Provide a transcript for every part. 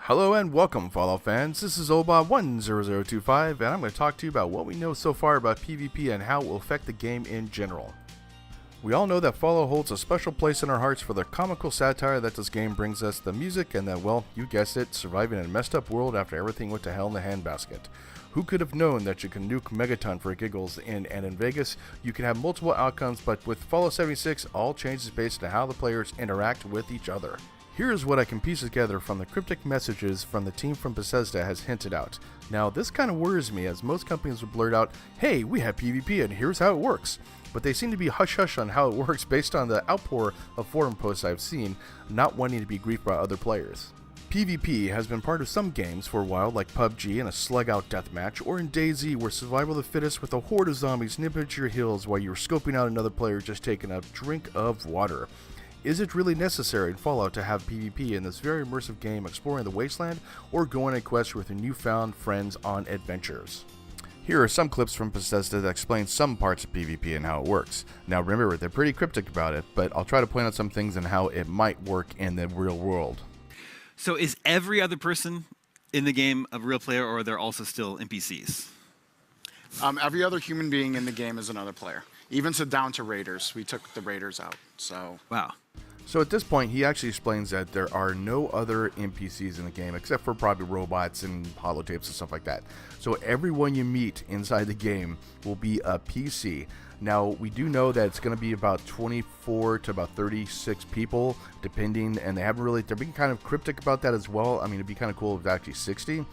Hello and welcome, Fallout fans. This is Oldbobs 10025, and I'm going to talk to you about what we know so far about PvP and how it will affect the game in general. We all know that Fallout holds a special place in our hearts for the comical satire that this game brings us, the music, and that, well, you guessed it, surviving in a messed up world after everything went to hell in the handbasket. Who could have known that you can nuke Megaton for giggles and in Vegas you can have multiple outcomes, but with Fallout 76, all changes based on how the players interact with each other. Here's what I can piece together from the cryptic messages from the team from Bethesda has hinted out. Now, this kind of worries me, as most companies will blurt out, hey, we have PvP and here's how it works. But they seem to be hush-hush on how it works based on the outpour of forum posts I've seen, not wanting to be griefed by other players. PvP has been part of some games for a while, like PUBG and a slug-out deathmatch, or in DayZ where survival of the fittest with a horde of zombies nip at your heels while you're scoping out another player just taking a drink of water. Is it really necessary in Fallout to have PvP in this very immersive game exploring the wasteland or going on a quest with your newfound friends on adventures? Here are some clips from Bethesda that explain some parts of PvP and how it works. Now remember, they're pretty cryptic about it, but I'll try to point out some things and how it might work in the real world. So is every other person in the game a real player, or are there also still NPCs? Every other human being in the game is another player. Even so down to raiders. We took the raiders out, so... Wow. So at this point, he actually explains that there are no other NPCs in the game except for probably robots and holotapes and stuff like that. So everyone you meet inside the game will be a PC. Now, we do know that it's going to be about 24 to about 36 people, depending, and they're being kind of cryptic about that as well. I mean, it'd be kind of cool if it's actually 60,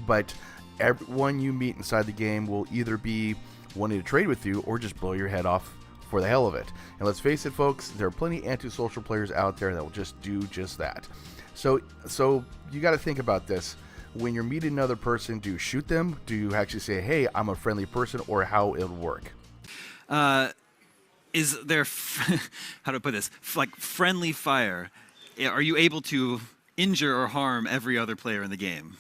but everyone you meet inside the game will either be wanting to trade with you or just blow your head off for the hell of it. And let's face it, folks, there are plenty of antisocial players out there that will just do just that. So you got to think about this. When you're meeting another person, do you shoot them? Do you actually say, hey, I'm a friendly person, or how it'll work? Is there, how do I put this, like friendly fire? Are you able to injure or harm every other player in the game?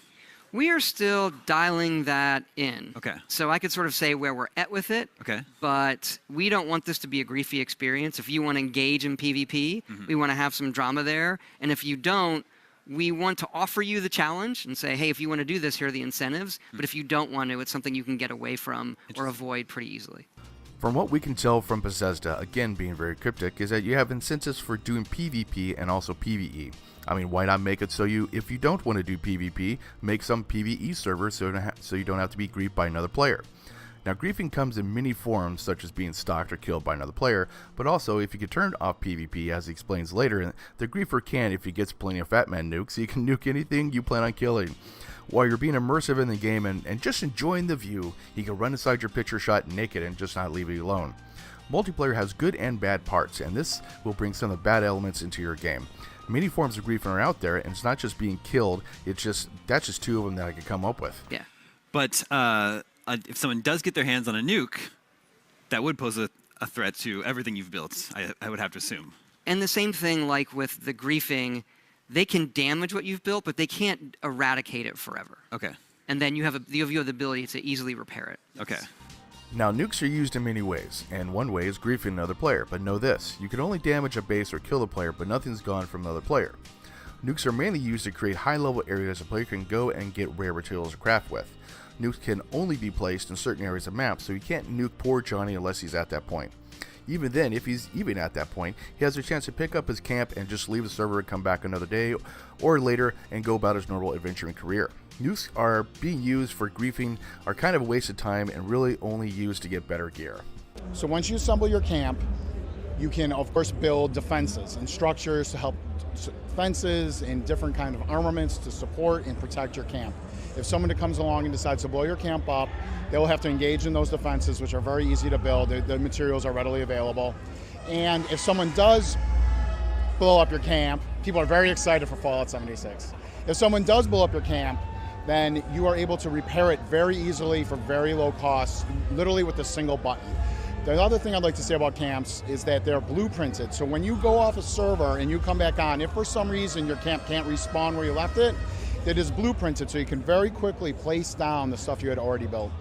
We are still dialing that in. Okay. So I could sort of say where we're at with it. Okay. But we don't want this to be a griefy experience. If you want to engage in PvP, we want to have some drama there. And if you don't, we want to offer you the challenge and say, hey, if you want to do this, here are the incentives. But if you don't want to, it's something you can get away from or avoid pretty easily. From what we can tell from Bethesda, again being very cryptic, is that you have incentives for doing PvP and also PvE. I mean, why not make it so if you don't want to do PvP, make some PvE servers so you don't have to be griefed by another player. Now, griefing comes in many forms, such as being stalked or killed by another player, but also if you can turn off PvP, as he explains later, the griefer can if he gets plenty of Fat Man nukes, he can nuke anything you plan on killing. While you're being immersive in the game and just enjoying the view, he can run inside your picture shot naked and just not leave you alone. Multiplayer has good and bad parts, and this will bring some of the bad elements into your game. Many forms of griefing are out there, and it's not just being killed, that's just two of them that I could come up with. Yeah. But if someone does get their hands on a nuke, that would pose a threat to everything you've built, I would have to assume. And the same thing like with the griefing, they can damage what you've built, but they can't eradicate it forever. Okay. And then you have the ability to easily repair it. Okay. Now, nukes are used in many ways, and one way is griefing another player, but know this, you can only damage a base or kill the player, but nothing's gone from another player. Nukes are mainly used to create high-level areas a player can go and get rare materials to craft with. Nukes can only be placed in certain areas of maps, so you can't nuke poor Johnny unless he's at that point. Even then, if he's even at that point, he has a chance to pick up his camp and just leave the server and come back another day or later and go about his normal adventuring career. Nukes are being used for griefing are kind of a waste of time and really only used to get better gear. So once you assemble your camp, you can of course build defenses and structures to help fences and different kind of armaments to support and protect your camp. If someone comes along and decides to blow your camp up, they will have to engage in those defenses, which are very easy to build. The materials are readily available. And if someone does blow up your camp, people are very excited for Fallout 76. If someone does blow up your camp, then you are able to repair it very easily for very low cost, literally with a single button. The other thing I'd like to say about camps is that they're blueprinted. So when you go off a server and you come back on, if for some reason your camp can't respawn where you left it, it is blueprinted so you can very quickly place down the stuff you had already built.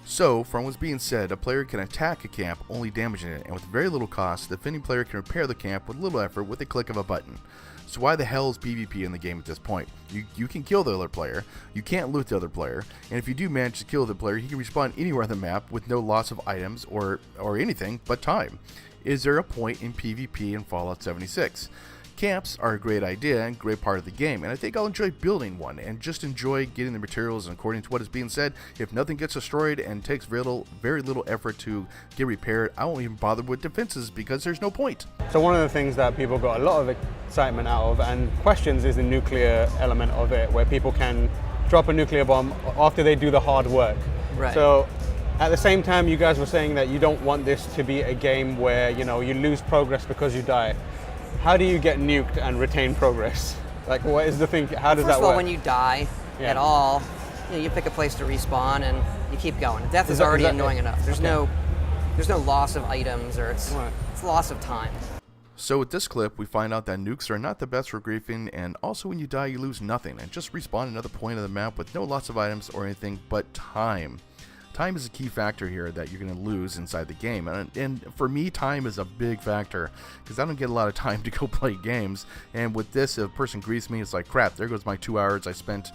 So, from what's being said, a player can attack a camp, only damaging it, and with very little cost, the defending player can repair the camp with little effort with a click of a button. So why the hell is PvP in the game at this point? You can kill the other player, you can't loot the other player, and if you do manage to kill the player, he can respawn anywhere on the map with no loss of items or anything but time. Is there a point in PvP in Fallout 76? Camps are a great idea and great part of the game, and I think I'll enjoy building one and just enjoy getting the materials. And according to what is being said, if nothing gets destroyed and takes very little effort to get repaired, I won't even bother with defenses because there's no point. So one of the things that people got a lot of excitement out of and questions is the nuclear element of it, where people can drop a nuclear bomb after they do the hard work. Right. So at the same time, you guys were saying that you don't want this to be a game where, you know, you lose progress because you die. How do you get nuked and retain progress? Like, what is the thing? How does that work? First of all, when you die at all, you pick a place to respawn and you keep going. Death is already annoying enough. There's no loss of items, or it's loss of time. So with this clip, we find out that nukes are not the best for griefing, and also when you die, you lose nothing and just respawn another point of the map with no loss of items or anything but time. Time is a key factor here that you're going to lose inside the game, and for me, time is a big factor because I don't get a lot of time to go play games. And with this, if a person griefs me, it's like, crap, there goes my 2 hours I spent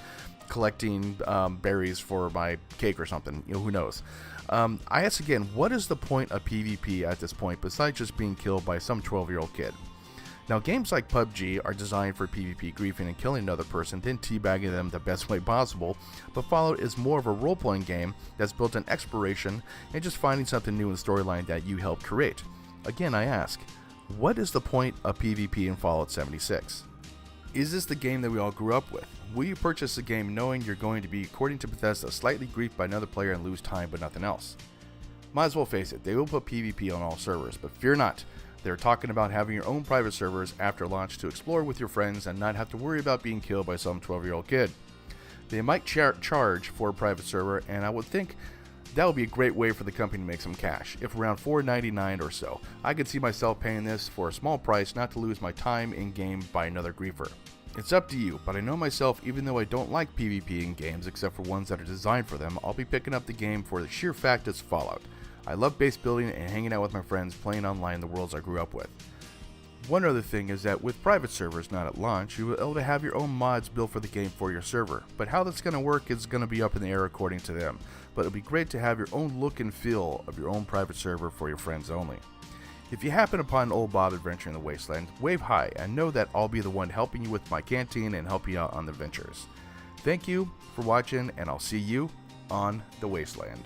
collecting berries for my cake or something. You know, who knows? I ask again, what is the point of PvP at this point besides just being killed by some 12-year-old kid? Now, games like PUBG are designed for PvP, griefing and killing another person, then teabagging them the best way possible, but Fallout is more of a role-playing game that's built on exploration and just finding something new in the storyline that you helped create. Again, I ask, what is the point of PvP in Fallout 76? Is this the game that we all grew up with? Will you purchase the game knowing you're going to be, according to Bethesda, slightly griefed by another player and lose time but nothing else? Might as well face it, they will put PvP on all servers, but fear not. They're talking about having your own private servers after launch to explore with your friends and not have to worry about being killed by some 12-year-old kid. They might charge for a private server, and I would think that would be a great way for the company to make some cash. If around $4.99 or so, I could see myself paying this for a small price not to lose my time in-game by another griefer. It's up to you, but I know myself, even though I don't like PvP in games except for ones that are designed for them, I'll be picking up the game for the sheer fact it's Fallout. I love base building and hanging out with my friends playing online in the worlds I grew up with. One other thing is that with private servers not at launch, you will be able to have your own mods built for the game for your server, but how that's going to work is going to be up in the air according to them, but it'll be great to have your own look and feel of your own private server for your friends only. If you happen upon an old Bob adventure in the wasteland, wave hi and know that I'll be the one helping you with my canteen and help you out on the adventures. Thank you for watching, and I'll see you on the wasteland.